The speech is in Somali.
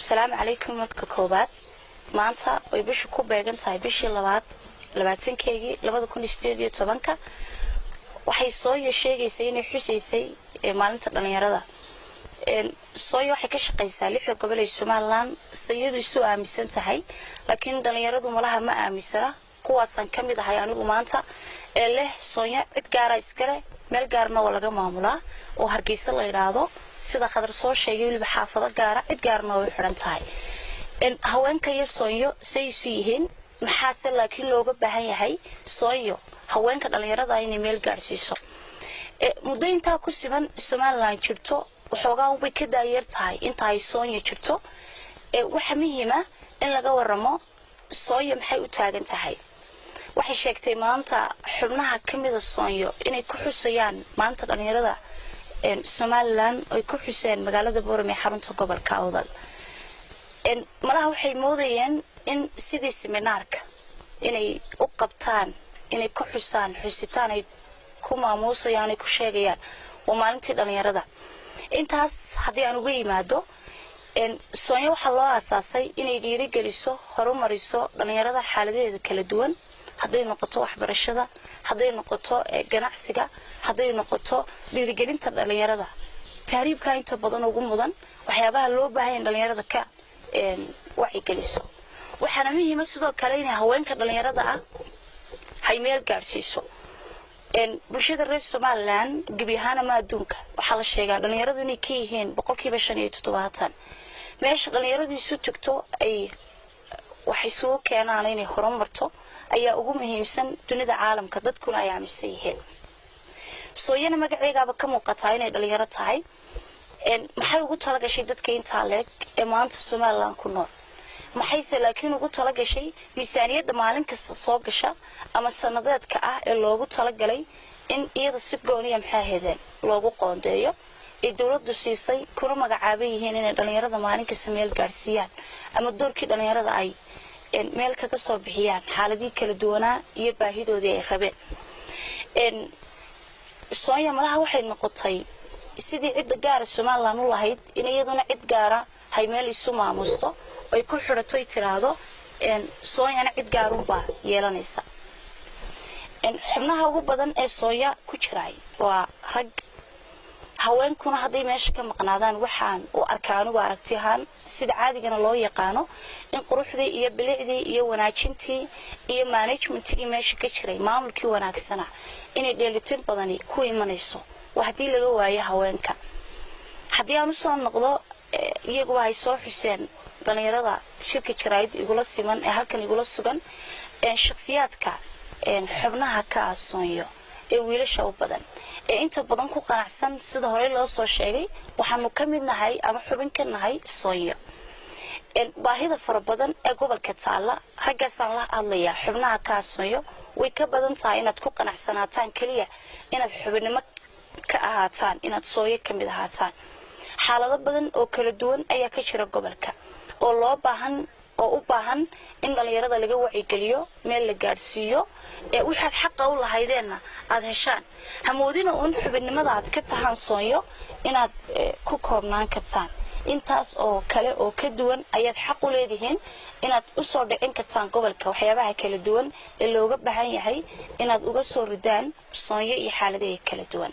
السلام عليكم مرككوبات maanta way bishu ku beegan tahay bishii 22 2018 waxay soo yeesheegaysay inay xusaysay maalinta dhalinyarada soo waxay ka shaqeysaa lixda gobol ee Soomaaliland sayadu isu aaminsan tahay laakiin dhalinyaradu malaha ma aaminsana kuwaasan kamid ahay anigu maanta ee leh Soonya cid gaar ah iskale meel gaarna oo laga maamulaa oo Hargeysa la yiraahdo sida khadar soo sheegay waliba xaafado gaar ah cid gaarna oo xiran tahay haweenka iyo Sooyo saysu yihiin maxaa laakiin looga baahan yahay Sooyo haweenka dhalinyarada ay meel gaarsiiso muddo inta ku siman Soomaaliland jirto waxoogaa way ka daayar tahay inta ay Sooyo jirto waxa muhiim ah in laga waramo Sooyo maxay u taagan tahay waxay sheegtay maanta xubnaha kamida Sooyo inay ku xusayaan maanta dhalinyarada Soomaaliland ay ku xuseen magaalada Boorame xarunta gobolka Awdal malaha waxay moodayeen in sidii seminaarka inay u qabtaan inay ku xusaan xusitaan ay ku maamuusayaan ay ku sheegayaan oo maalintii dhalinyarada intaas hadii aan uga yimaado Soonya waxa loo aasaasay inay dhiirigeliso horumariso dhalinyarada xaaladeeda kala duwan haday noqoto waxbarashada haday noqoto ganacsiga haday noqoto dhiirigelinta dhalinyarada taariibka inta badan ugu mudan waxyaabaha loo baahan yahay dhalinyarada ka waxay geliso waxana muhiim ah sidoo kale in haweenka dhalinyarada ah hay meel gaarsiiso bulshada reer Soomaaliland gabi ahaan ma adduunka waxa la sheegaa dhalinyaradu inay ka yihiin 5% meesha dhalinyaradu isu tagto ay waxay soo keenaan inay horumarto ayaa ugu muhiimsan dunida caalamka dadkuna ay aaminsan yihiin Sooyana magaceegaaba ka muuqata inay dhalinyaro tahay maxay ugu talagashay dadka inta leeg ee maanta Soomaaliland ku nool maxay laakiin ugu talagashay miisaaniyada maalin kasta soo gasha ama sanadeedka ah ee loogu talagalay in iyada si gooniya maxay heedeen loogu qoondeeyo ee dawladdu siisay kuna magacaabay yihiin in dhalinyarada maalin kasta meel gaarsiiyaan ama doorkii dhalinyarada ay meel kaga soo bixiyaan xaaladii kala duwanaa iyo baahidoodii ay rabeen Soonya malaha waxay noqotay sidii cid gaar ah Soomaaliland u lahayd in iyaduna cid gaar ah hay meel isu maamusto ay ku xirato tiraado Soonyana cid gaar u baa yeelanaysa xubnaha ugu badan ee Soonya ku jiray waa rag haweenkuna haday meesha ka maqnaadaan waxaan oo arkaan u aragtiyan sida caadigana loo yaqaano in quruxdii iyo bilicdii iyo wanaajintii iyo managementii meesha ka jiray maamulkii wanaagsana inay dheelitin badani ku imanayso waxdii laga waayo haweenka hadii aan soo noqdo iyagu ay soo xuseen dhalinyarada shirka jirayd igula siman ee halkan igula sugan shakhsiyaadka xubnaha ka Sooyo ee wiilasha u badan inta badan ku qanacsan sida hore loo soo sheegay waxaanu ka mid nahay ama xubin ka nahay Sooyo baahida fara badan ee gobolka taala ragaasan la hadlaya xubnaha ka Sooyo way ka badan tahay inaad ku qanacsanaataan kaliya inaad xubinimo ka ahaataan inaad Sooyo kamid ahaataan xaalado badan oo kala duwan ayaa ka jira gobolka oo loo baahan oo u baahan in dhalinyarada laga wacyi meel la gaarsiiyo ee waxaad xaq u lahaydeena aad heshaan hamoodina uun xubinimada aad ka tahan Sooyo inaad ku koobnaan kartaan intaas oo kale oo ka duwan ayaad xaq u leedihiin inaad u soo dhicin kartaan gobolka waxyaabaha kala duwan ee looga baahan yahay inaad uga soo ridaan Sooyo iyo xaaladaha kala duwan